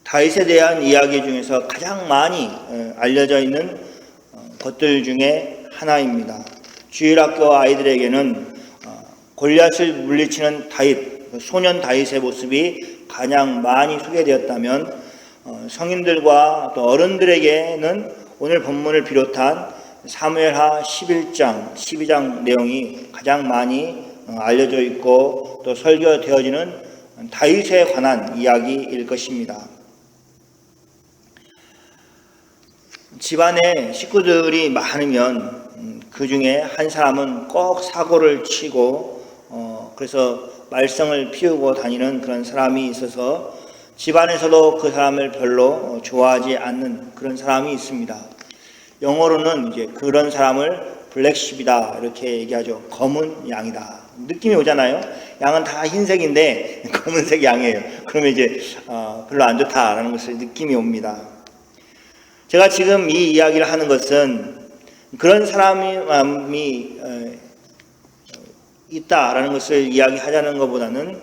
다윗에 대한 이야기 중에서 가장 많이 알려져 있는 것들 중에 하나입니다. 주일학교 아이들에게는 골리앗을 물리치는 다윗, 소년 다윗의 모습이 가장 많이 소개되었다면 성인들과 또 어른들에게는 오늘 본문을 비롯한 사무엘하 11장, 12장 내용이 가장 많이 알려져 있고 또 설교되어지는 다윗에 관한 이야기일 것입니다. 집안에 식구들이 많으면 그 중에 한 사람은 꼭 사고를 치고 그래서 말썽을 피우고 다니는 그런 사람이 있어서 집안에서도 그 사람을 별로 좋아하지 않는 그런 사람이 있습니다. 영어로는 이제 그런 사람을 블랙십이다 이렇게 얘기하죠. 검은 양이다. 느낌이 오잖아요. 양은 다 흰색인데 검은색 양이에요. 그러면 이제 별로 안 좋다라는 것을 느낌이 옵니다. 제가 지금 이 이야기를 하는 것은 그런 사람이 있다라는 것을 이야기하자는 것보다는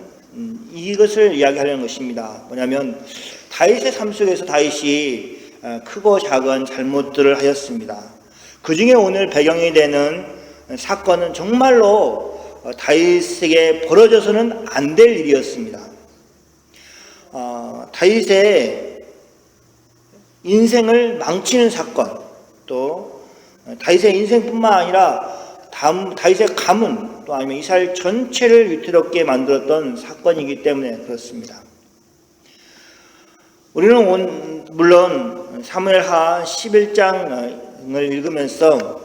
이것을 이야기하려는 것입니다. 뭐냐면 다윗의 삶 속에서 다윗이 크고 작은 잘못들을 하였습니다. 그 중에 오늘 배경이 되는 사건은 정말로 다윗에게 벌어져서는 안 될 일이었습니다. 다윗의 인생을 망치는 사건, 또 다윗의 인생뿐만 아니라 다윗의 가문 또 아니면 이스라엘 전체를 위태롭게 만들었던 사건이기 때문에 그렇습니다. 우리는 물론 사무엘하 11장을 읽으면서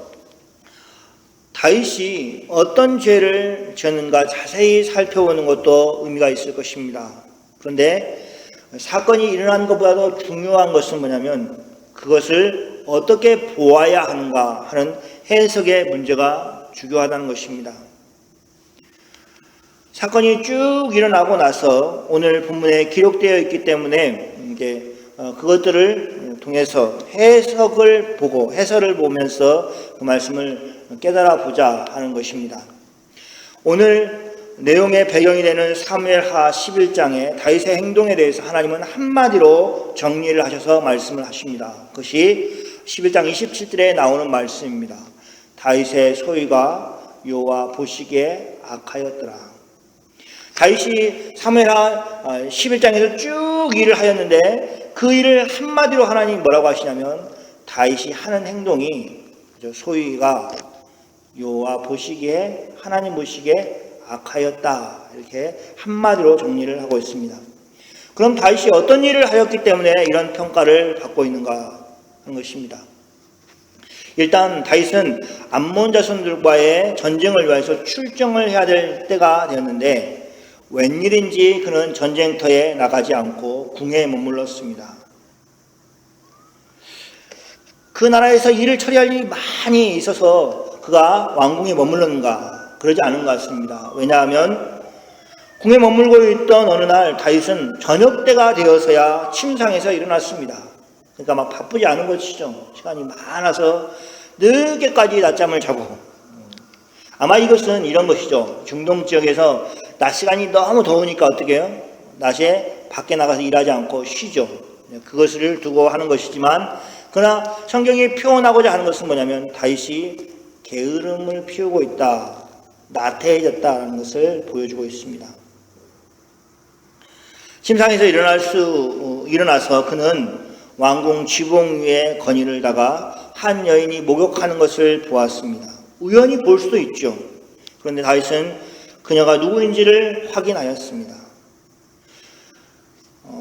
다윗이 어떤 죄를 지었는가 자세히 살펴보는 것도 의미가 있을 것입니다. 그런데 사건이 일어난 것보다도 중요한 것은 뭐냐면 그것을 어떻게 보아야 하는가 하는 해석의 문제가 중요하다는 것입니다. 사건이 쭉 일어나고 나서 오늘 본문에 기록되어 있기 때문에 이제 그것들을 통해서 해석을 보고 해설을 보면서 그 말씀을 깨달아 보자 하는 것입니다. 오늘 내용의 배경이 되는 사무엘하 11장에 다윗의 행동에 대해서 하나님은 한마디로 정리를 하셔서 말씀을 하십니다. 그것이 11장 27절에 나오는 말씀입니다. 다윗의 소위가 여호와 보시기에 악하였더라. 다윗이 사무엘하 11장에서 쭉 일을 하였는데 그 일을 한마디로 하나님이 뭐라고 하시냐면 다윗이 하는 행동이 소위가 여호와 보시기에 하나님 보시기에 악하였다 이렇게 한마디로 정리를 하고 있습니다. 그럼 다윗이 어떤 일을 하였기 때문에 이런 평가를 받고 있는가 하는 것입니다. 일단 다윗은 암몬 자손들과의 전쟁을 위해서 출정을 해야 될 때가 되었는데 웬일인지 그는 전쟁터에 나가지 않고 궁에 머물렀습니다. 그 나라에서 일을 처리할 일이 많이 있어서 그가 왕궁에 머물렀는가? 그러지 않은 것 같습니다. 왜냐하면 궁에 머물고 있던 어느 날 다윗은 저녁때가 되어서야 침상에서 일어났습니다. 그러니까 막 바쁘지 않은 것이죠. 시간이 많아서 늦게까지 낮잠을 자고 아마 이것은 이런 것이죠. 중동 지역에서 낮 시간이 너무 더우니까 어떻게 해요? 낮에 밖에 나가서 일하지 않고 쉬죠. 그것을 두고 하는 것이지만 그러나 성경이 표현하고자 하는 것은 뭐냐면 다윗이 게으름을 피우고 있다. 나태해졌다는 것을 보여주고 있습니다. 침상에서 일어나서 그는 왕궁 지붕 위에 거니를 다가 한 여인이 목욕하는 것을 보았습니다. 우연히 볼 수도 있죠. 그런데 다윗은 그녀가 누구인지를 확인하였습니다.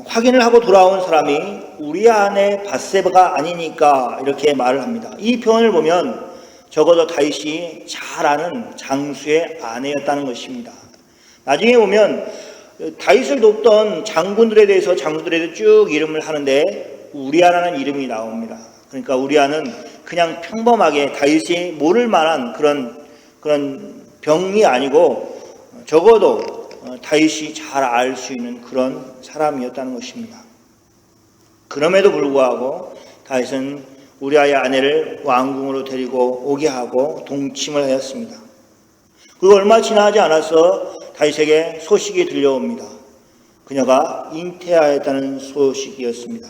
확인을 하고 돌아온 사람이 우리 아내 밧세바가 아니니까 이렇게 말을 합니다. 이 표현을 보면 적어도 다윗이 잘 아는 장수의 아내였다는 것입니다. 나중에 보면 다윗을 돕던 장군들에 대해서 쭉 이름을 하는데 우리아라는 이름이 나옵니다. 그러니까 우리아는 그냥 평범하게 다윗이 모를 만한 그런 병이 아니고 적어도 다윗이 잘 알 수 있는 그런 사람이었다는 것입니다. 그럼에도 불구하고 다윗은 우리아의 아내를 왕궁으로 데리고 오게 하고 동침을 하였습니다. 그리고 얼마 지나지 않아서 다윗에게 소식이 들려옵니다. 그녀가 잉태하였다는 소식이었습니다.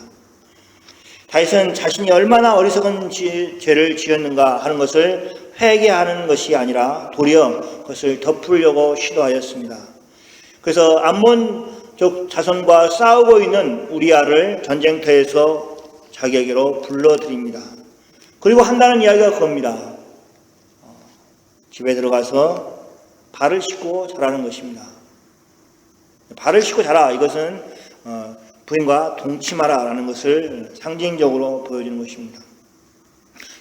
다윗은 자신이 얼마나 어리석은 죄를 지었는가 하는 것을 회개하는 것이 아니라 도리어 그것을 덮으려고 시도하였습니다. 그래서 암몬족 자손과 싸우고 있는 우리아를 전쟁터에서 자기에게로 불러들입니다. 그리고 한다는 이야기가 그겁니다. 집에 들어가서 발을 씻고 자라는 것입니다. 발을 씻고 자라, 이것은 부인과 동침하라 라는 것을 상징적으로 보여주는 것입니다.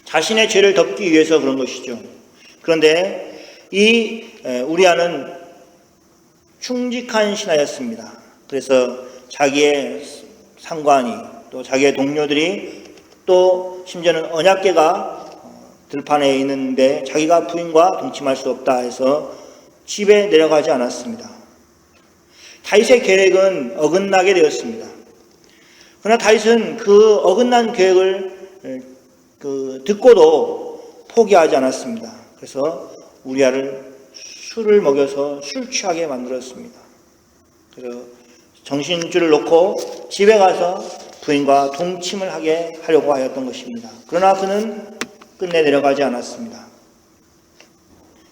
자신의 죄를 덮기 위해서 그런 것이죠. 그런데 이 우리아는 충직한 신하였습니다. 그래서 자기의 상관이, 또 자기의 동료들이, 또 심지어는 언약궤가 들판에 있는데 자기가 부인과 동침할 수 없다 해서 집에 내려가지 않았습니다. 다윗의 계획은 어긋나게 되었습니다. 그러나 다윗은 그 어긋난 계획을 듣고도 포기하지 않았습니다. 그래서 우리아를 술을 먹여서 술 취하게 만들었습니다. 그래서 정신줄을 놓고 집에 가서 부인과 동침을 하려고 하였던 것입니다. 그러나 그는 끝내 내려가지 않았습니다.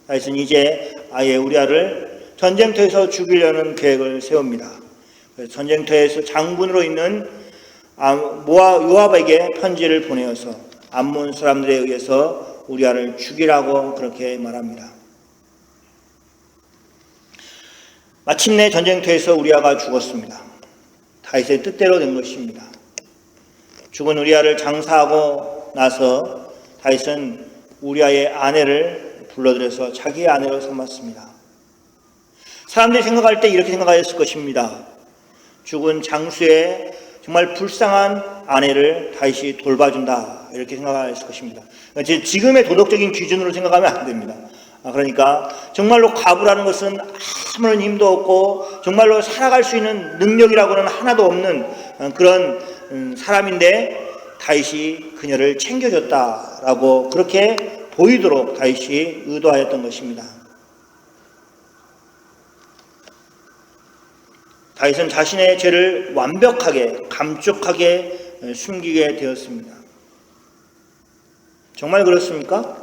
다윗은 이제 아예 우리아를 전쟁터에서 죽이려는 계획을 세웁니다. 그래서 전쟁터에서 장군으로 있는 요압에게 편지를 보내어서 암몬 사람들에 의해서 우리아를 죽이라고 그렇게 말합니다. 마침내 전쟁터에서 우리아가 죽었습니다. 다윗의 뜻대로 된 것입니다. 죽은 우리아를 장사하고 나서 다윗은 우리아의 아내를 불러들여서 자기의 아내로 삼았습니다. 사람들이 생각할 때 이렇게 생각하였을 것입니다. 죽은 장수의 정말 불쌍한 아내를 다윗이 돌봐준다, 이렇게 생각했을 것입니다. 지금의 도덕적인 기준으로 생각하면 안 됩니다. 그러니까 정말로 과부라는 것은 아무런 힘도 없고 정말로 살아갈 수 있는 능력이라고는 하나도 없는 그런 사람인데 다윗이 그녀를 챙겨줬다라고 그렇게 보이도록 다윗이 의도하였던 것입니다. 다윗은 자신의 죄를 완벽하게 감쪽하게 숨기게 되었습니다. 정말 그렇습니까?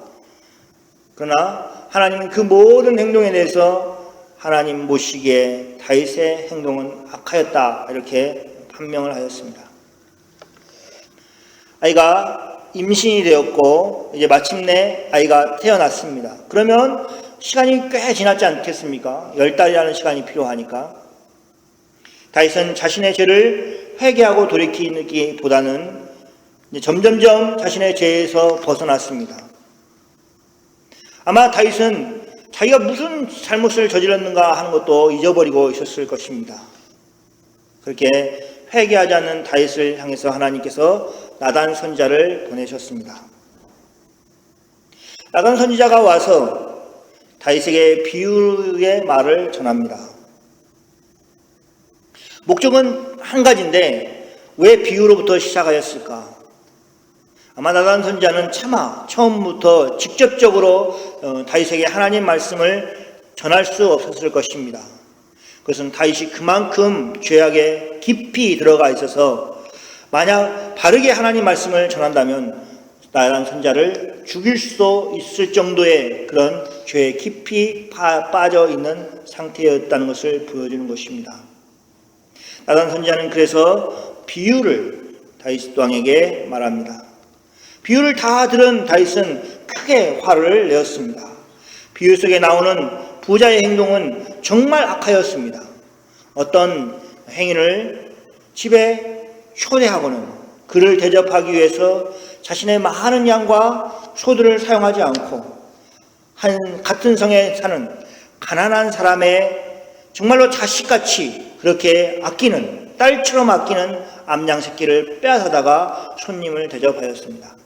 그러나 하나님은 그 모든 행동에 대해서 하나님 보시기에 다윗의 행동은 악하였다, 이렇게 판명을 하였습니다. 아이가 임신이 되었고 이제 마침내 아이가 태어났습니다. 그러면 시간이 꽤 지났지 않겠습니까? 10달이라는 시간이 필요하니까. 다윗은 자신의 죄를 회개하고 돌이키기보다는 점점점 자신의 죄에서 벗어났습니다. 아마 다윗은 자기가 무슨 잘못을 저질렀는가 하는 것도 잊어버리고 있었을 것입니다. 그렇게 회개하지 않는 다윗을 향해서 하나님께서 나단 선지자를 보내셨습니다. 나단 선지자가 와서 다윗에게 비유의 말을 전합니다. 목적은 한 가지인데 왜 비유로부터 시작하였을까? 아마 나단 선지자는 차마 처음부터 직접적으로 다윗에게 하나님 말씀을 전할 수 없었을 것입니다. 그것은 다윗이 그만큼 죄악에 깊이 들어가 있어서 만약 바르게 하나님 말씀을 전한다면 나단 선지자를 죽일 수도 있을 정도의 그런 죄에 깊이 빠져 있는 상태였다는 것을 보여주는 것입니다. 나단 선지자는 그래서 비유를 다윗 왕에게 말합니다. 비유를 다 들은 다윗은 크게 화를 내었습니다. 비유 속에 나오는 부자의 행동은 정말 악하였습니다. 어떤 행인을 집에 초대하고는 그를 대접하기 위해서 자신의 많은 양과 소들을 사용하지 않고 같은 성에 사는 가난한 사람의 정말로 자식같이 그렇게 아끼는, 딸처럼 아끼는 암양 새끼를 빼앗아다가 손님을 대접하였습니다.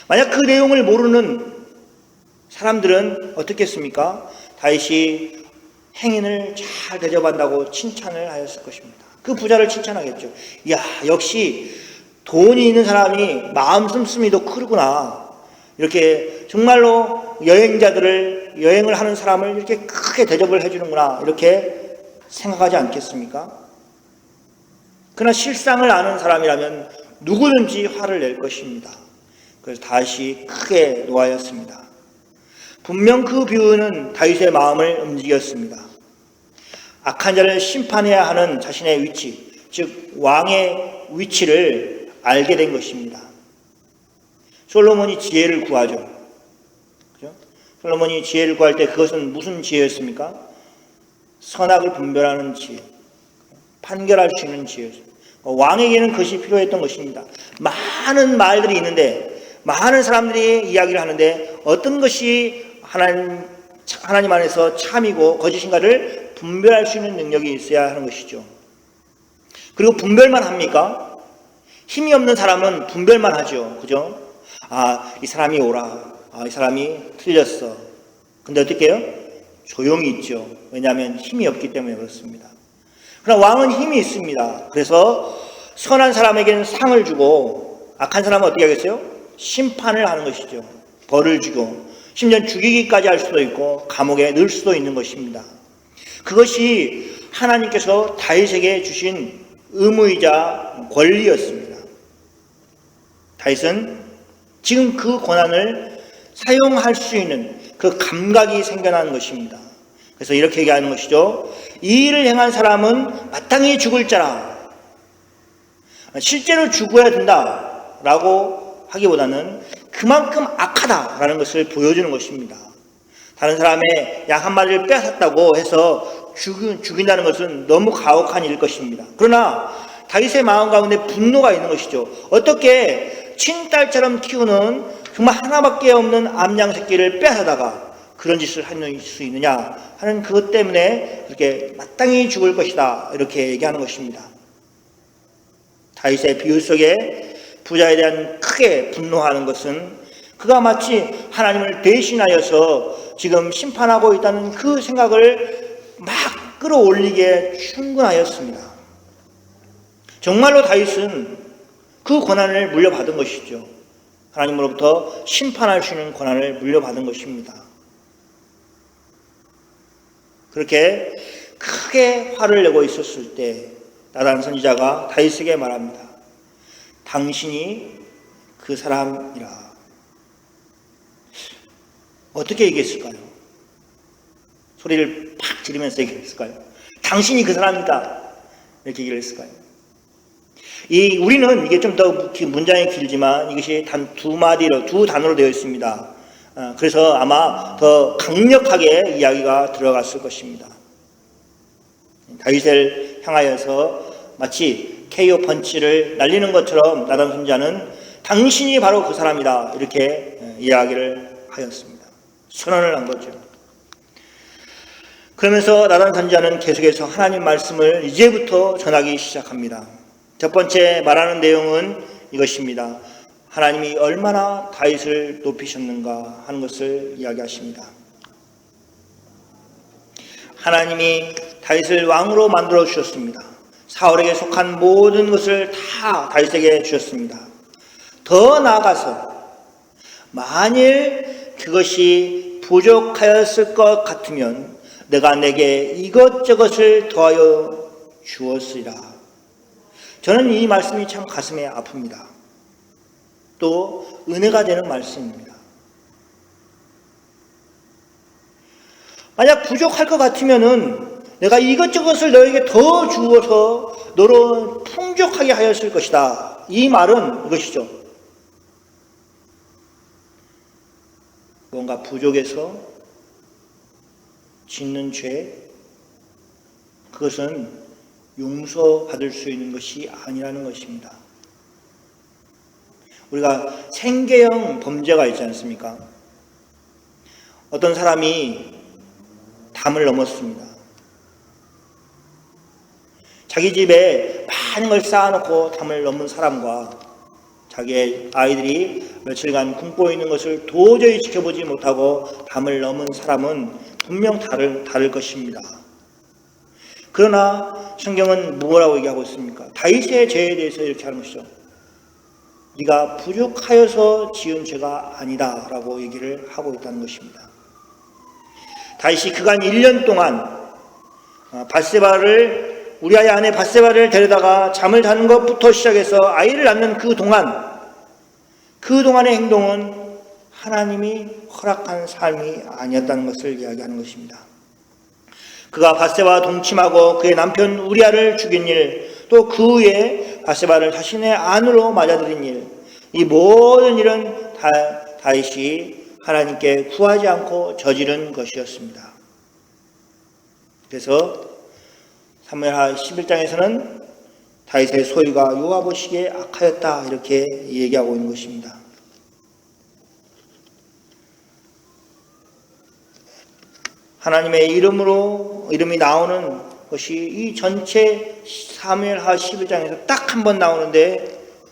만약 그 내용을 모르는 사람들은 어떻겠습니까? 다윗이 행인을 잘 대접한다고 칭찬을 하였을 것입니다. 그 부자를 칭찬하겠죠. 이야, 역시 돈이 있는 사람이 마음 씀씀이 더 크구나. 이렇게 정말로 여행을 하는 사람을 이렇게 크게 대접을 해주는구나. 이렇게 생각하지 않겠습니까? 그러나 실상을 아는 사람이라면 누구든지 화를 낼 것입니다. 그래서 다시 크게 노하였습니다. 분명 그 비유는 다윗의 마음을 움직였습니다. 악한 자를 심판해야 하는 자신의 위치, 즉 왕의 위치를 알게 된 것입니다. 솔로몬이 지혜를 구하죠. 그죠? 솔로몬이 지혜를 구할 때 그것은 무슨 지혜였습니까? 선악을 분별하는 지혜, 판결할 수 있는 지혜였습니다. 왕에게는 그것이 필요했던 것입니다. 많은 말들이 있는데, 많은 사람들이 이야기를 하는데 어떤 것이 하나님 안에서 참이고 거짓인가를 분별할 수 있는 능력이 있어야 하는 것이죠. 그리고 분별만 합니까? 힘이 없는 사람은 분별만 하죠. 그죠? 이 사람이 옳아. 이 사람이 틀렸어. 근데 어떻게 해요? 조용히 있죠. 왜냐하면 힘이 없기 때문에 그렇습니다. 그러나 왕은 힘이 있습니다. 그래서 선한 사람에게는 상을 주고 악한 사람은 어떻게 하겠어요? 심판을 하는 것이죠. 벌을 주고 심지어 죽이기까지 할 수도 있고 감옥에 넣을 수도 있는 것입니다. 그것이 하나님께서 다윗에게 주신 의무이자 권리였습니다. 다윗은 지금 그 권한을 사용할 수 있는 그 감각이 생겨난 것입니다. 그래서 이렇게 얘기하는 것이죠. 이 일을 행한 사람은 마땅히 죽을 자라. 실제로 죽어야 된다라고 하기보다는 그만큼 악하다라는 것을 보여주는 것입니다. 다른 사람의 양 한 마리를 빼앗았다고 해서 죽인다는 것은 너무 가혹한 일일 것입니다. 그러나 다윗의 마음 가운데 분노가 있는 것이죠. 어떻게 친딸처럼 키우는 정말 하나밖에 없는 암양 새끼를 빼앗아다가 그런 짓을 할 수 있느냐 하는 그것 때문에 그렇게 마땅히 죽을 것이다 이렇게 얘기하는 것입니다. 다윗의 비유 속에 부자에 대한 크게 분노하는 것은 그가 마치 하나님을 대신하여서 지금 심판하고 있다는 그 생각을 막 끌어올리기에 충분하였습니다. 정말로 다윗은 그 권한을 물려받은 것이죠. 하나님으로부터 심판할 수 있는 권한을 물려받은 것입니다. 그렇게 크게 화를 내고 있었을 때 나단 선지자가 다윗에게 말합니다. 당신이 그 사람이라. 어떻게 얘기했을까요? 소리를 팍 지르면서 얘기했을까요? 당신이 그 사람이다. 이렇게 얘기를 했을까요? 우리는 이게 좀 더 문장이 길지만 이것이 단 두 단어로 되어 있습니다. 그래서 아마 더 강력하게 이야기가 들어갔을 것입니다. 다윗을 향하여서 마치 KO 펀치를 날리는 것처럼 나단 선지자는 당신이 바로 그 사람이다 이렇게 이야기를 하였습니다. 선언을 한 거죠. 그러면서 나단 선지자는 계속해서 하나님 말씀을 이제부터 전하기 시작합니다. 첫 번째 말하는 내용은 이것입니다. 하나님이 얼마나 다윗을 높이셨는가 하는 것을 이야기하십니다. 하나님이 다윗을 왕으로 만들어 주셨습니다. 사울에게 속한 모든 것을 다 다윗에게 주셨습니다. 더 나아가서 만일 그것이 부족하였을 것 같으면 내가 내게 이것저것을 더하여 주었으리라. 저는 이 말씀이 참 가슴에 아픕니다. 또 은혜가 되는 말씀입니다. 만약 부족할 것 같으면은 내가 이것저것을 너에게 더 주어서 너로 풍족하게 하였을 것이다. 이 말은 이것이죠. 뭔가 부족해서 짓는 죄, 그것은 용서받을 수 있는 것이 아니라는 것입니다. 우리가 생계형 범죄가 있지 않습니까? 어떤 사람이 담을 넘었습니다. 자기 집에 많은 걸 쌓아놓고 담을 넘은 사람과 자기의 아이들이 며칠간 굶고 있는 것을 도저히 지켜보지 못하고 담을 넘은 사람은 분명 다를 것입니다. 그러나 성경은 뭐라고 얘기하고 있습니까? 다윗의 죄에 대해서 이렇게 하는 것이죠. 네가 부족하여서 지은 죄가 아니다 라고 얘기를 하고 있다는 것입니다. 다윗이 그간 1년 동안 우리아의 아내 밧세바를 데려다가 잠을 자는 것부터 시작해서 아이를 낳는 그동안의 행동은 하나님이 허락한 삶이 아니었다는 것을 이야기하는 것입니다. 그가 밧세바와 동침하고 그의 남편 우리아를 죽인 일, 또 그 후에 밧세바를 자신의 아내로 맞아들인 일, 이 모든 일은 다윗이 하나님께 구하지 않고 저지른 것이었습니다. 그래서 사무엘하 11장에서는 다윗의 소유가 여호와 보시기에 악하였다 이렇게 얘기하고 있는 것입니다. 하나님의 이름이 나오는 것이 이 전체 사무엘하 11장에서 딱 한 번 나오는데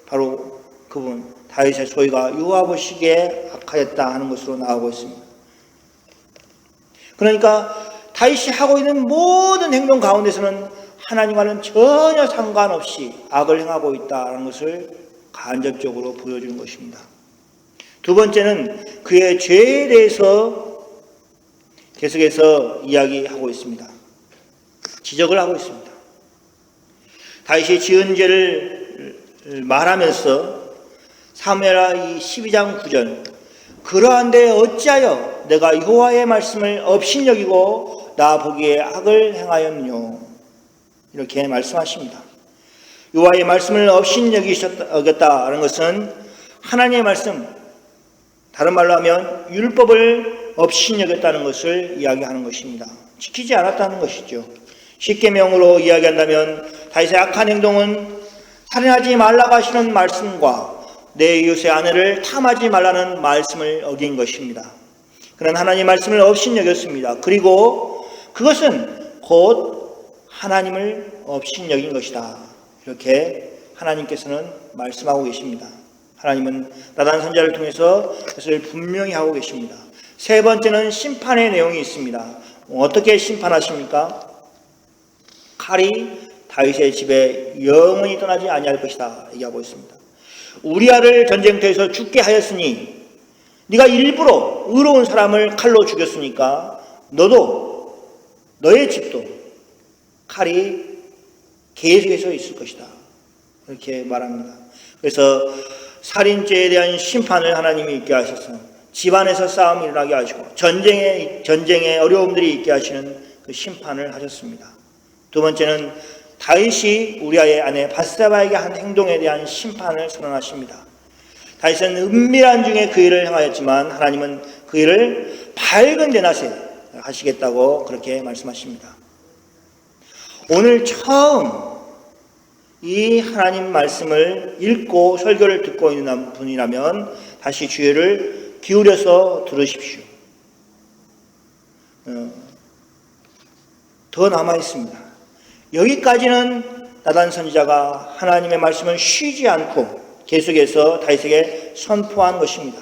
바로 그분 다윗의 소유가 여호와 보시기에 악하였다 하는 것으로 나오고 있습니다. 그러니까 다윗이 하고 있는 모든 행동 가운데서는 하나님과는 전혀 상관없이 악을 행하고 있다는 것을 간접적으로 보여주는 것입니다. 두 번째는 그의 죄에 대해서 계속해서 이야기하고 있습니다. 지적을 하고 있습니다. 다윗이 지은 죄를 말하면서 사무엘하 12장 9절 그러한데 어찌하여 내가 여호와의 말씀을 업신여기고 나 보기에 악을 행하였느뇨 이렇게 말씀하십니다. 여호와의 말씀을 업신여겼다는 것은 하나님의 말씀, 다른 말로 하면 율법을 업신여겼다는 것을 이야기하는 것입니다. 지키지 않았다는 것이죠. 십계명으로 이야기한다면 다윗의 악한 행동은 살인하지 말라고 하시는 말씀과 내 이웃의 아내를 탐하지 말라는 말씀을 어긴 것입니다. 그는 하나님의 말씀을 업신여겼습니다. 그리고 그것은 곧 하나님을 업신여긴 것이다. 이렇게 하나님께서는 말씀하고 계십니다. 하나님은 나단 선지자를 통해서 그것을 분명히 하고 계십니다. 세 번째는 심판의 내용이 있습니다. 어떻게 심판하십니까? 칼이 다윗의 집에 영원히 떠나지 아니할 것이다 얘기하고 있습니다. 우리아를 전쟁터에서 죽게 하였으니 네가 일부러 의로운 사람을 칼로 죽였으니까 너도 너의 집도 칼이 계속해서 있을 것이다 이렇게 말합니다. 그래서 살인죄에 대한 심판을 하나님이 있게 하셔서 집안에서 싸움이 일어나게 하시고 전쟁에 어려움들이 있게 하시는 그 심판을 하셨습니다. 두 번째는 다윗이 우리아의 아내 밧세바에게 한 행동에 대한 심판을 선언하십니다. 다윗은 은밀한 중에 그 일을 행하였지만 하나님은 그 일을 밝은 대낮에 하시겠다고 그렇게 말씀하십니다. 오늘 처음 이 하나님 말씀을 읽고 설교를 듣고 있는 분이라면 다시 주의를 기울여서 들으십시오. 더 남아 있습니다. 여기까지는 나단 선지자가 하나님의 말씀을 쉬지 않고 계속해서 다윗에게 선포한 것입니다.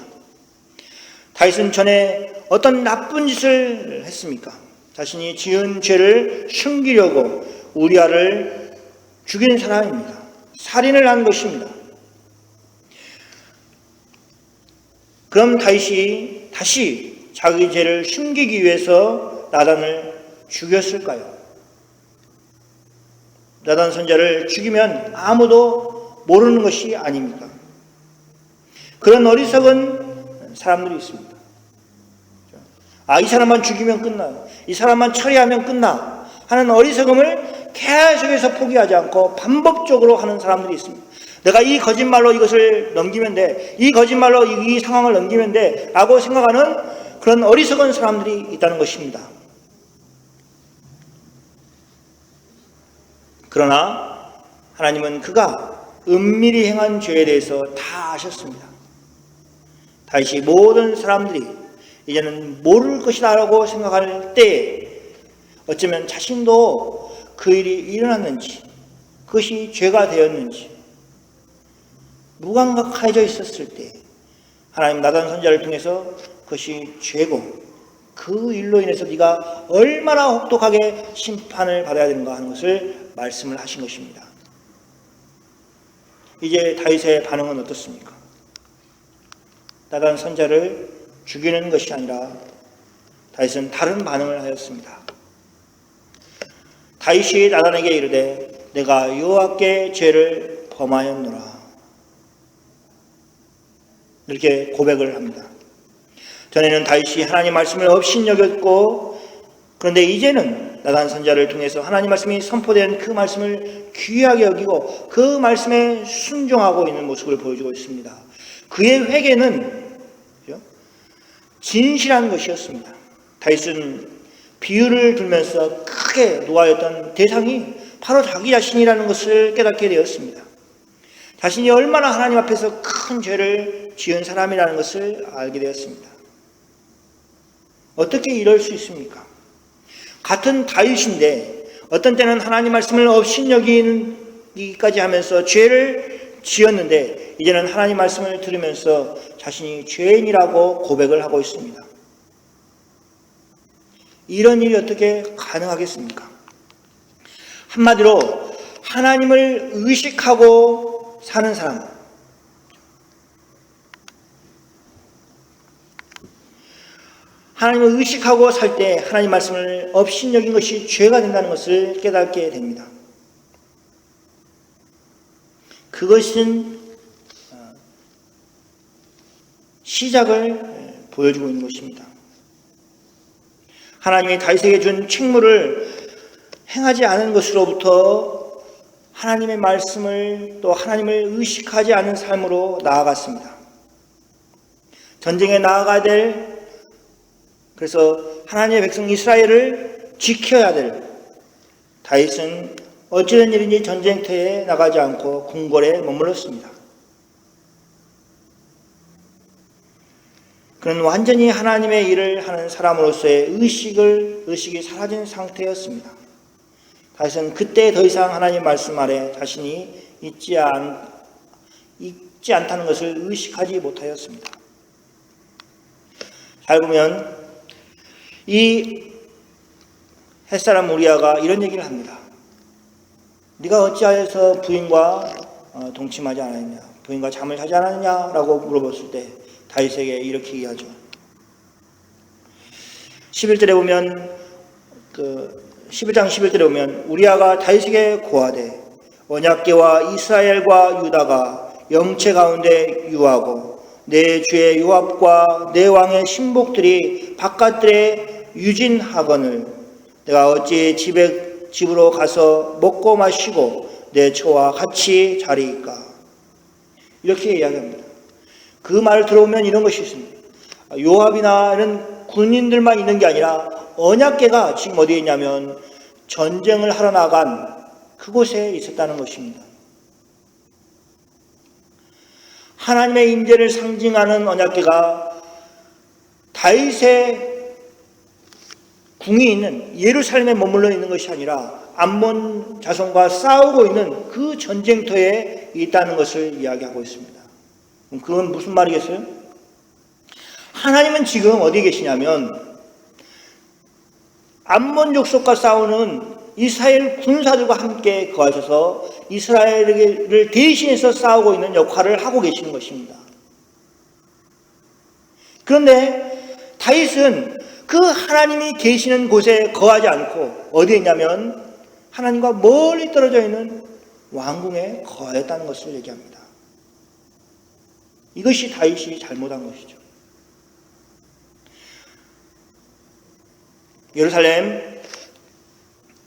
다윗은 전에 어떤 나쁜 짓을 했습니까? 자신이 지은 죄를 숨기려고 우리아를 죽인 사람입니다. 살인을 한 것입니다. 그럼 다윗이 다시 자기 죄를 숨기기 위해서 나단을 죽였을까요? 나단 선지자를 죽이면 아무도 모르는 것이 아닙니까? 그런 어리석은 사람들이 있습니다. 이 사람만 죽이면 끝나요. 이 사람만 처리하면 끝나 하는 어리석음을 계속해서 포기하지 않고 반복적으로 하는 사람들이 있습니다. 내가 이 거짓말로 이것을 넘기면 돼, 이 거짓말로 이 상황을 넘기면 돼 라고 생각하는 그런 어리석은 사람들이 있다는 것입니다. 그러나 하나님은 그가 은밀히 행한 죄에 대해서 다 아셨습니다. 다윗이 모든 사람들이 이제는 모를 것이다 라고 생각할 때에 어쩌면 자신도 그 일이 일어났는지 그것이 죄가 되었는지 무감각해져 있었을 때 하나님 나단 선지자를 통해서 그것이 죄고 그 일로 인해서 네가 얼마나 혹독하게 심판을 받아야 되는가 하는 것을 말씀을 하신 것입니다. 이제 다윗의 반응은 어떻습니까? 나단 선지자를 죽이는 것이 아니라 다윗은 다른 반응을 하였습니다. 다윗이 나단에게 이르되 내가 여호와께 죄를 범하였노라. 이렇게 고백을 합니다. 전에는 다윗이 하나님 말씀을 업신여겼고, 그런데 이제는 나단 선지자를 통해서 하나님 말씀이 선포된 그 말씀을 귀하게 여기고 그 말씀에 순종하고 있는 모습을 보여주고 있습니다. 그의 회개는 진실한 것이었습니다. 다윗은 비유를 들면서 크게 노하였던 대상이 바로 자기 자신이라는 것을 깨닫게 되었습니다. 자신이 얼마나 하나님 앞에서 큰 죄를 지은 사람이라는 것을 알게 되었습니다. 어떻게 이럴 수 있습니까? 같은 다윗인데 어떤 때는 하나님 말씀을 업신여기기까지 하면서 죄를 지었는데 이제는 하나님 말씀을 들으면서 자신이 죄인이라고 고백을 하고 있습니다. 이런 일이 어떻게 가능하겠습니까? 한마디로 하나님을 의식하고 사는 사람, 하나님을 의식하고 살 때 하나님 말씀을 업신여긴 것이 죄가 된다는 것을 깨닫게 됩니다. 그것은 시작을 보여주고 있는 것입니다. 하나님이 다윗에게 준 책무를 행하지 않은 것으로부터 하나님의 말씀을 또 하나님을 의식하지 않은 삶으로 나아갔습니다. 전쟁에 나아가야 될, 그래서 하나님의 백성 이스라엘을 지켜야 될 다윗은 어찌된 일인지 전쟁터에 나가지 않고 궁궐에 머물렀습니다. 그는 완전히 하나님의 일을 하는 사람으로서의 의식이 사라진 상태였습니다. 다윗은 그때 더 이상 하나님 말씀 아래 자신이 있지 않다는 것을 의식하지 못하였습니다. 잘 보면 이 햇사람 우리아가 이런 얘기를 합니다. 네가 어찌하여서 부인과 동침하지 않았냐, 부인과 잠을 자지 않았냐라고 물어봤을 때 다윗에게 이렇게 얘기하죠. 11절에 보면 11장 11절에 보면 우리아가 다윗에게 고하되 언약궤와 이스라엘과 유다가 영체 가운데 유하고 내 주의 요압과 내 왕의 신복들이 바깥들에 유진하거늘 내가 어찌 집으로 가서 먹고 마시고 내 처와 같이 자리이까. 이렇게 이야기합니다. 그 말을 들어보면 이런 것이 있습니다. 요압이나 이런 군인들만 있는 게 아니라 언약궤가 지금 어디에 있냐면 전쟁을 하러 나간 그곳에 있었다는 것입니다. 하나님의 임재를 상징하는 언약궤가 다윗의 궁이 있는 예루살렘에 머물러 있는 것이 아니라 암몬 자손과 싸우고 있는 그 전쟁터에 있다는 것을 이야기하고 있습니다. 그건 무슨 말이겠어요? 하나님은 지금 어디에 계시냐면 암몬 족속과 싸우는 이스라엘 군사들과 함께 거하셔서 이스라엘을 대신해서 싸우고 있는 역할을 하고 계시는 것입니다. 그런데 다윗은 그 하나님이 계시는 곳에 거하지 않고 어디에 있냐면 하나님과 멀리 떨어져 있는 왕궁에 거하였다는 것을 얘기합니다. 이것이 다윗이 잘못한 것이죠. 예루살렘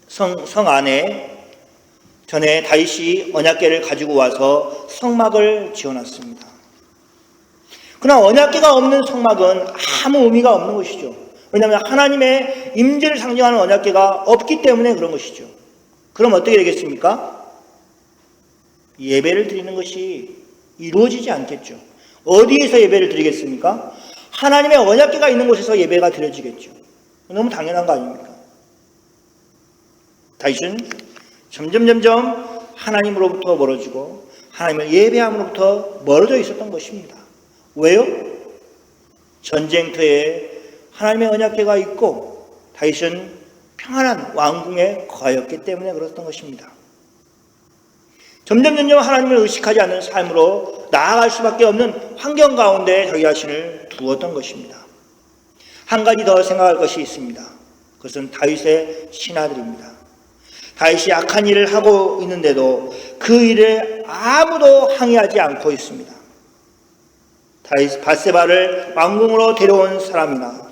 성 안에 전에 다윗이 언약궤를 가지고 와서 성막을 지어놨습니다. 그러나 언약궤가 없는 성막은 아무 의미가 없는 것이죠. 왜냐하면 하나님의 임재를 상징하는 언약궤가 없기 때문에 그런 것이죠. 그럼 어떻게 되겠습니까? 예배를 드리는 것이 이루어지지 않겠죠. 어디에서 예배를 드리겠습니까? 하나님의 언약궤가 있는 곳에서 예배가 드려지겠죠. 너무 당연한 거 아닙니까? 다윗은 점점 하나님으로부터 멀어지고 하나님을 예배함으로부터 멀어져 있었던 것입니다. 왜요? 전쟁터에 하나님의 언약궤가 있고 다윗은 평안한 왕궁에 거하였기 때문에 그랬던 것입니다. 점점 하나님을 의식하지 않는 삶으로 나아갈 수밖에 없는 환경 가운데 자기 자신을 두었던 것입니다. 한 가지 더 생각할 것이 있습니다. 그것은 다윗의 신하들입니다. 다윗이 악한 일을 하고 있는데도 그 일에 아무도 항의하지 않고 있습니다. 다윗 밧세바를 왕궁으로 데려온 사람이나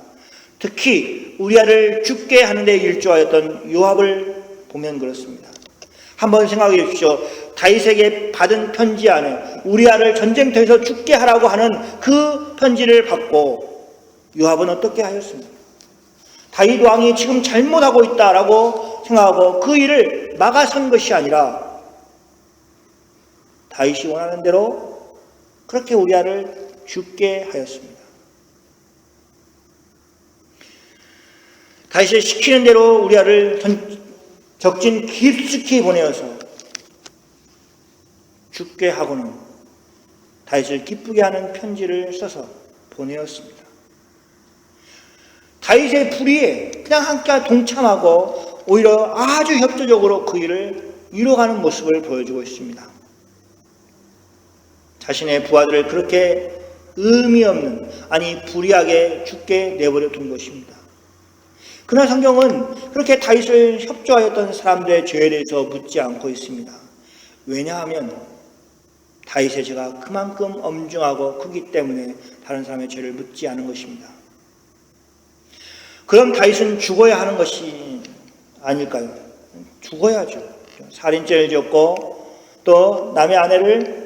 특히 우리아를 죽게 하는 데 일조하였던 요압을 보면 그렇습니다. 한번 생각해 주십시오. 다윗에게 받은 편지 안에 우리아를 전쟁터에서 죽게 하라고 하는 그 편지를 받고 요압은 어떻게 하였습니까? 다윗 왕이 지금 잘못하고 있다라고 생각하고 그 일을 막아선 것이 아니라 다윗이 원하는 대로 그렇게 우리아를 죽게 하였습니다. 다윗이 시키는 대로 우리아를 적진 깊숙이 보내어서 죽게 하고는 다윗을 기쁘게 하는 편지를 써서 보내었습니다. 다윗의 불의에 그냥 함께 동참하고 오히려 아주 협조적으로 그 일을 이뤄가는 모습을 보여주고 있습니다. 자신의 부하들을 그렇게 의미 없는, 아니 불의하게 죽게 내버려 둔 것입니다. 그러나 성경은 그렇게 다윗을 협조하였던 사람들의 죄에 대해서 묻지 않고 있습니다. 왜냐하면 다윗의 죄가 그만큼 엄중하고 크기 때문에 다른 사람의 죄를 묻지 않은 것입니다. 그럼 다윗은 죽어야 하는 것이 아닐까요? 죽어야죠. 살인죄를 지었고 또 남의 아내를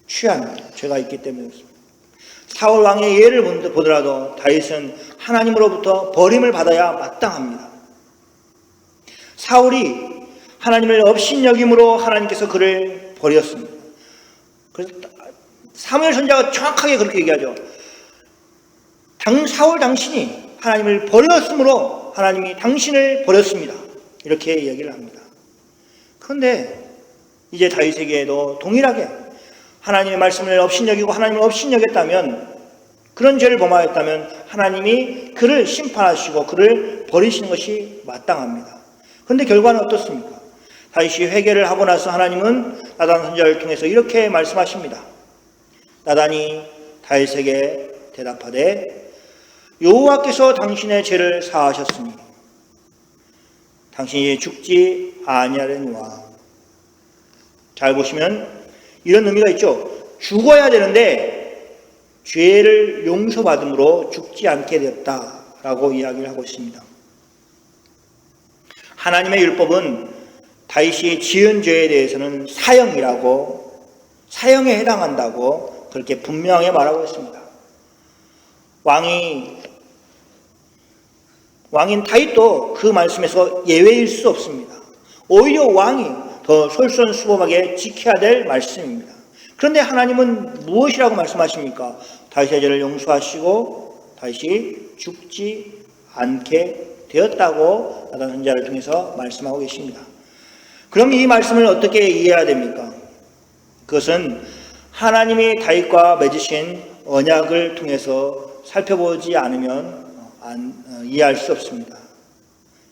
취한 죄가 있기 때문이었습니다. 사울 왕의 예를 보더라도 다윗은 하나님으로부터 버림을 받아야 마땅합니다. 사울이 하나님을 업신여김으로 하나님께서 그를 버렸습니다. 그래서 사무엘 선지자가 정확하게 그렇게 얘기하죠. 사울 당신이 하나님을 버렸으므로 하나님이 당신을 버렸습니다. 이렇게 얘기를 합니다. 그런데 이제 다윗에게도 동일하게 하나님의 말씀을 업신여기고 하나님을 업신여겼다면, 그런 죄를 범하였다면 하나님이 그를 심판하시고 그를 버리시는 것이 마땅합니다. 그런데 결과는 어떻습니까? 다윗이 회개를 하고 나서 하나님은 나단 선지자를 통해서 이렇게 말씀하십니다. 나단이 다윗에게 대답하되 여호와께서 당신의 죄를 사하셨으니 당신이 죽지 아니하려니와. 잘 보시면 이런 의미가 있죠. 죽어야 되는데 죄를 용서받음으로 죽지 않게 되었다라고 이야기를 하고 있습니다. 하나님의 율법은 다윗이 지은 죄에 대해서는 사형에 해당한다고 그렇게 분명하게 말하고 있습니다. 왕인 다윗도 그 말씀에서 예외일 수 없습니다. 오히려 왕이 더 솔선수범하게 지켜야 될 말씀입니다. 그런데 하나님은 무엇이라고 말씀하십니까? 다윗의 죄를 용서하시고 다윗이 죽지 않게 되었다고 나단 선지자를 통해서 말씀하고 계십니다. 그럼 이 말씀을 어떻게 이해해야 됩니까? 그것은 하나님이 다윗과 맺으신 언약을 통해서 살펴보지 않으면 이해할 수 없습니다.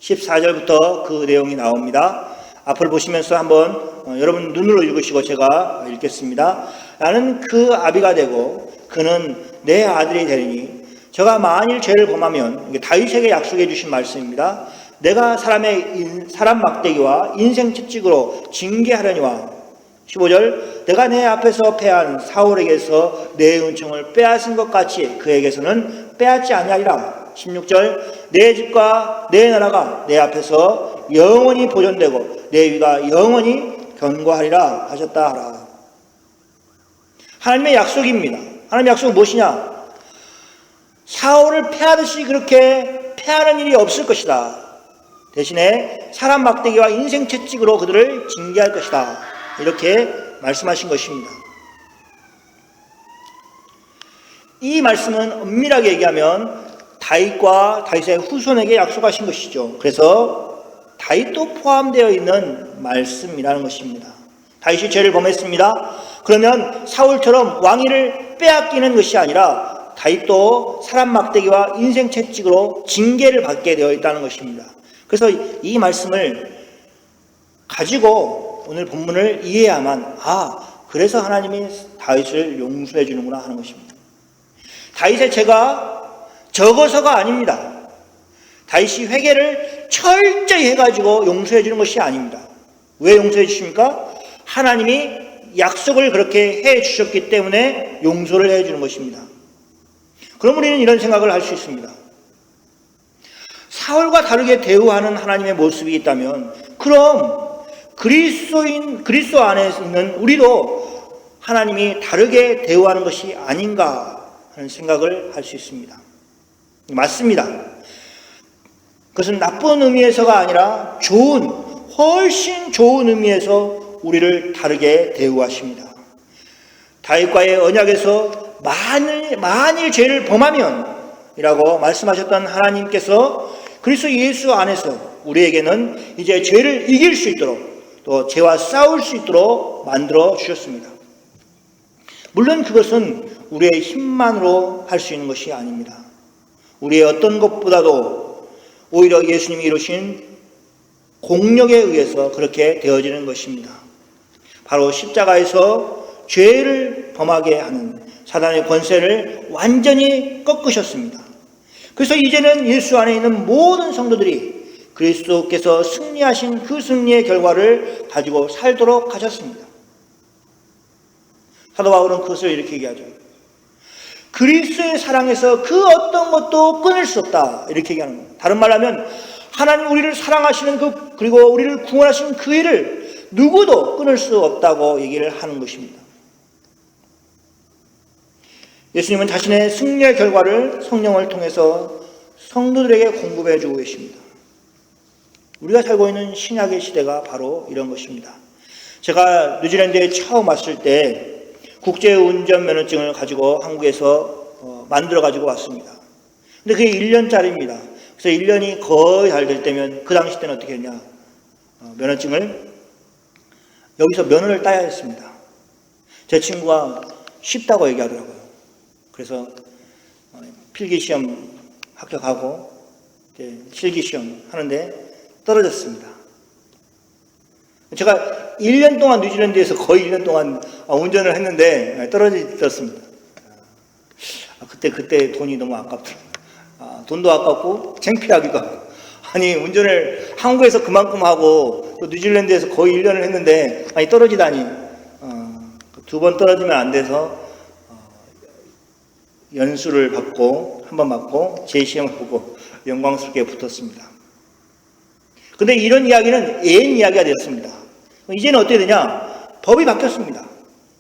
14절부터 그 내용이 나옵니다. 앞을 보시면서 한번 여러분 눈으로 읽으시고 제가 읽겠습니다. 나는 그 아비가 되고 그는 내 아들이 되리니 저가 만일 죄를 범하면, 이게 다윗에게 약속해 주신 말씀입니다. 내가 사람 막대기와 인생 채찍으로 징계하려니와. 15절 내가 내 앞에서 패한 사울에게서 내 은총을 빼앗은 것 같이 그에게서는 빼앗지 아니하리라. 16절 내 집과 내 나라가 내 앞에서 영원히 보존되고 내 위가 영원히 견고하리라 하셨다 하라. 하나님의 약속입니다. 하나님의 약속은 무엇이냐? 사울을 패하듯이 그렇게 패하는 일이 없을 것이다. 대신에 사람 막대기와 인생 채찍으로 그들을 징계할 것이다. 이렇게 말씀하신 것입니다. 이 말씀은 엄밀하게 얘기하면 다윗과 다윗의 후손에게 약속하신 것이죠. 그래서 다윗도 포함되어 있는 말씀이라는 것입니다. 다윗이 죄를 범했습니다. 그러면 사울처럼 왕위를 빼앗기는 것이 아니라 다윗도 사람 막대기와 인생 채찍으로 징계를 받게 되어 있다는 것입니다. 그래서 이 말씀을 가지고 오늘 본문을 이해해야만, 그래서 하나님이 다윗을 용서해 주는구나 하는 것입니다. 다윗의 죄가 적어서가 아닙니다. 다윗이 회개를 철저히 해가지고 용서해 주는 것이 아닙니다. 왜 용서해 주십니까? 하나님이 약속을 그렇게 해 주셨기 때문에 용서를 해 주는 것입니다. 그럼 우리는 이런 생각을 할 수 있습니다. 사울과 다르게 대우하는 하나님의 모습이 있다면, 그럼 그리스도 안에 있는 우리도 하나님이 다르게 대우하는 것이 아닌가 하는 생각을 할 수 있습니다. 맞습니다. 그것은 나쁜 의미에서가 아니라 훨씬 좋은 의미에서 우리를 다르게 대우하십니다. 다윗과의 언약에서 만일 죄를 범하면 이라고 말씀하셨던 하나님께서 그리스도 예수 안에서 우리에게는 이제 죄를 이길 수 있도록, 또 죄와 싸울 수 있도록 만들어 주셨습니다. 물론 그것은 우리의 힘만으로 할 수 있는 것이 아닙니다. 우리의 어떤 것보다도 오히려 예수님이 이루신 공력에 의해서 그렇게 되어지는 것입니다. 바로 십자가에서 죄를 범하게 하는 사단의 권세를 완전히 꺾으셨습니다. 그래서 이제는 예수 안에 있는 모든 성도들이 그리스도께서 승리하신 그 승리의 결과를 가지고 살도록 하셨습니다. 사도 바울은 그것을 이렇게 얘기하죠. 그리스도의 사랑에서 그 어떤 것도 끊을 수 없다, 이렇게 얘기하는 겁니다. 다른 말로 하면 하나님 우리를 사랑하시는 그리고 우리를 구원하신 그 일을 누구도 끊을 수 없다고 얘기를 하는 것입니다. 예수님은 자신의 승리의 결과를 성령을 통해서 성도들에게 공급해 주고 계십니다. 우리가 살고 있는 신약의 시대가 바로 이런 것입니다. 제가 뉴질랜드에 처음 왔을 때 국제운전면허증을 가지고 한국에서 만들어 가지고 왔습니다. 근데 그게 1년짜리입니다. 그래서 1년이 거의 잘 될 때면, 그 당시 때는 어떻게 했냐, 면허증을 여기서 면허를 따야 했습니다. 제 친구가 쉽다고 얘기하더라고요. 그래서 필기시험 합격하고 실기시험 하는데 떨어졌습니다. 제가 1년 동안 뉴질랜드에서 거의 1년 동안 운전을 했는데 떨어졌습니다. 그때 돈이 너무 아깝더라고요. 돈도 아깝고 창피하기도 하고, 아니 운전을 한국에서 그만큼 하고 또 뉴질랜드에서 거의 1년을 했는데 떨어지다니. 2번 떨어지면 안 돼서 연수를 받고, 한 번 받고 재시험을 보고 영광스럽게 붙었습니다. 근데 이런 이야기는 예행 이야기가 되었습니다. 이제는 어떻게 되냐? 법이 바뀌었습니다.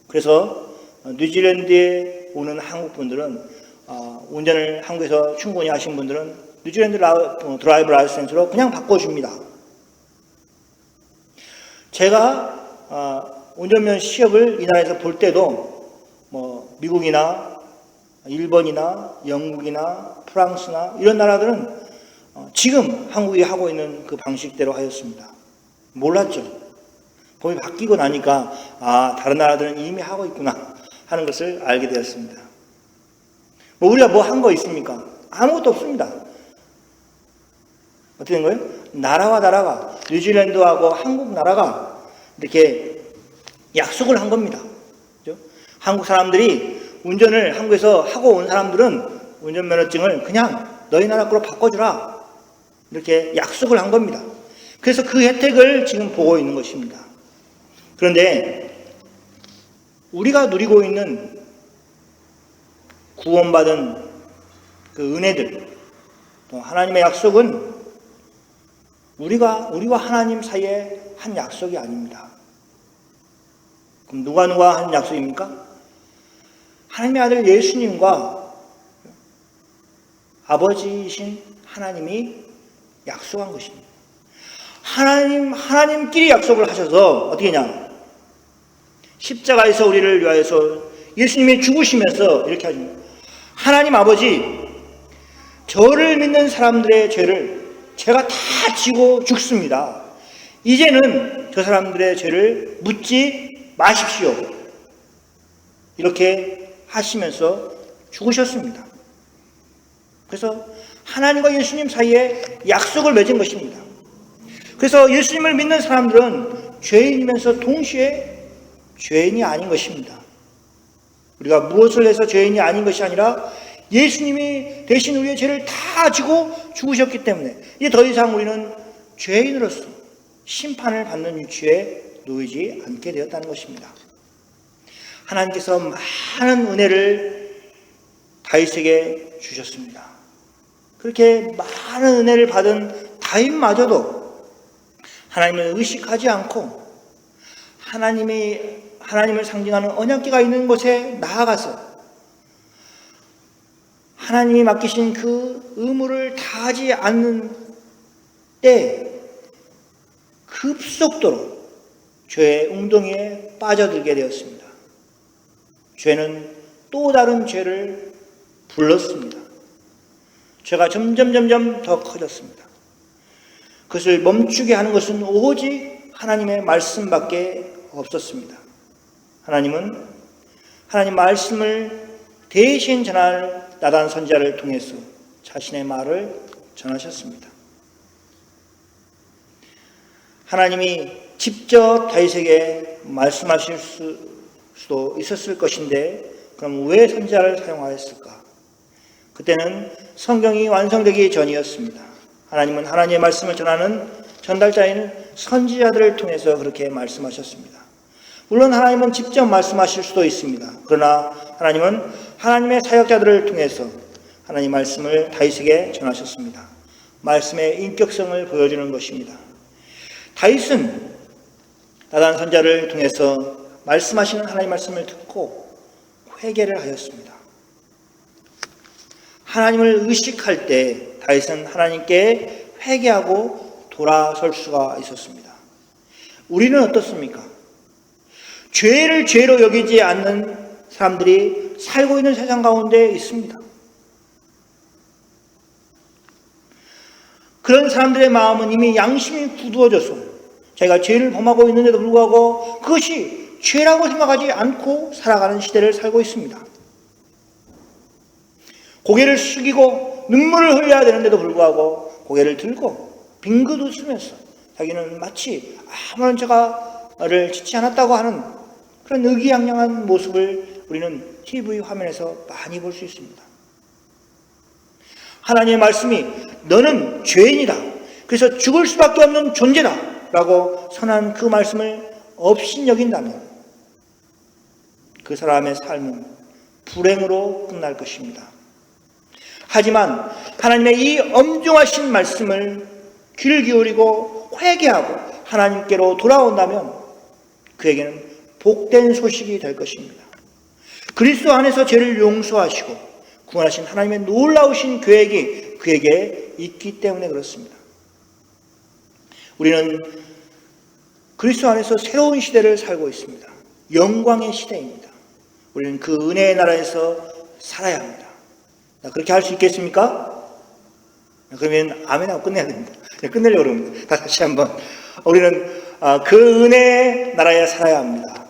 그래서 뉴질랜드에 오는 한국 분들은 운전을 한국에서 충분히 하신 분들은 뉴질랜드 드라이브 라이센스로 그냥 바꿔줍니다. 제가 운전면 시험을 이 나라에서 볼 때도 미국이나 일본이나 영국이나 프랑스나 이런 나라들은 지금 한국이 하고 있는 그 방식대로 하였습니다. 몰랐죠. 법이 바뀌고 나니까 다른 나라들은 이미 하고 있구나 하는 것을 알게 되었습니다. 우리가 한 거 있습니까? 아무것도 없습니다. 어떻게 된 거예요? 나라가 뉴질랜드하고 한국 나라가 이렇게 약속을 한 겁니다. 그렇죠? 한국 사람들이 운전을 한국에서 하고 온 사람들은 운전면허증을 그냥 너희 나라 거로 바꿔주라, 이렇게 약속을 한 겁니다. 그래서 그 혜택을 지금 보고 있는 것입니다. 그런데 우리가 누리고 있는 구원받은 그 은혜들, 또 하나님의 약속은 우리와 하나님 사이의 한 약속이 아닙니다. 그럼 누가 한 약속입니까? 하나님의 아들 예수님과 아버지이신 하나님이 약속한 것입니다. 하나님끼리 약속을 하셔서 어떻게 했냐? 십자가에서 우리를 위하여서 예수님이 죽으시면서 이렇게 하십니다. 하나님 아버지, 저를 믿는 사람들의 죄를 제가 다 지고 죽습니다. 이제는 저 사람들의 죄를 묻지 마십시오. 이렇게 하시면서 죽으셨습니다. 그래서 하나님과 예수님 사이에 약속을 맺은 것입니다. 그래서 예수님을 믿는 사람들은 죄인이면서 동시에 죄인이 아닌 것입니다. 우리가 무엇을 해서 죄인이 아닌 것이 아니라 예수님이 대신 우리의 죄를 다 지고 죽으셨기 때문에 이제 더 이상 우리는 죄인으로서 심판을 받는 위치에 놓이지 않게 되었다는 것입니다. 하나님께서 많은 은혜를 다윗에게 주셨습니다. 그렇게 많은 은혜를 받은 다윗마저도 하나님을 의식하지 않고 하나님을 상징하는 언약궤가 있는 곳에 나아가서 하나님이 맡기신 그 의무를 다하지 않는 때 급속도로 죄의 웅덩이에 빠져들게 되었습니다. 죄는 또 다른 죄를 불렀습니다. 죄가 점점 더 커졌습니다. 그것을 멈추게 하는 것은 오직 하나님의 말씀밖에 없었습니다. 하나님은 하나님 말씀을 대신 전할 나단 선지자를 통해서 자신의 말을 전하셨습니다. 하나님이 직접 다윗에게 말씀하실 수도 있었을 것인데 그럼 왜 선지자를 사용하였을까? 그때는 성경이 완성되기 전이었습니다. 하나님은 하나님의 말씀을 전하는 전달자인 선지자들을 통해서 그렇게 말씀하셨습니다. 물론 하나님은 직접 말씀하실 수도 있습니다. 그러나 하나님은 하나님의 사역자들을 통해서 하나님의 말씀을 다윗에게 전하셨습니다. 말씀의 인격성을 보여주는 것입니다. 다윗은 나단 선지자를 통해서 말씀하시는 하나님의 말씀을 듣고 회개를 하였습니다. 하나님을 의식할 때 다윗은 하나님께 회개하고 돌아설 수가 있었습니다. 우리는 어떻습니까? 죄를 죄로 여기지 않는 사람들이 살고 있는 세상 가운데 있습니다. 그런 사람들의 마음은 이미 양심이 굳어져서 자기가 죄를 범하고 있는데도 불구하고 그것이 죄라고 생각하지 않고 살아가는 시대를 살고 있습니다. 고개를 숙이고 눈물을 흘려야 되는데도 불구하고 고개를 들고 빙긋 웃으면서 자기는 마치 아무런 죄가를 짓지 않았다고 하는 그런 의기양양한 모습을 우리는 TV 화면에서 많이 볼 수 있습니다. 하나님의 말씀이 너는 죄인이다. 그래서 죽을 수밖에 없는 존재다. 라고 선한 그 말씀을 업신여긴다면 그 사람의 삶은 불행으로 끝날 것입니다. 하지만 하나님의 이 엄중하신 말씀을 귀를 기울이고 회개하고 하나님께로 돌아온다면 그에게는 복된 소식이 될 것입니다. 그리스도 안에서 죄를 용서하시고 구원하신 하나님의 놀라우신 계획이 그에게 있기 때문에 그렇습니다. 우리는 그리스도 안에서 새로운 시대를 살고 있습니다. 영광의 시대입니다. 우리는 그 은혜의 나라에서 살아야 합니다. 그렇게 할 수 있겠습니까? 그러면 아멘하고 끝내야 됩니다. 끝내려고 합니다. 다시 한번 우리는 그 은혜의 나라에 살아야 합니다.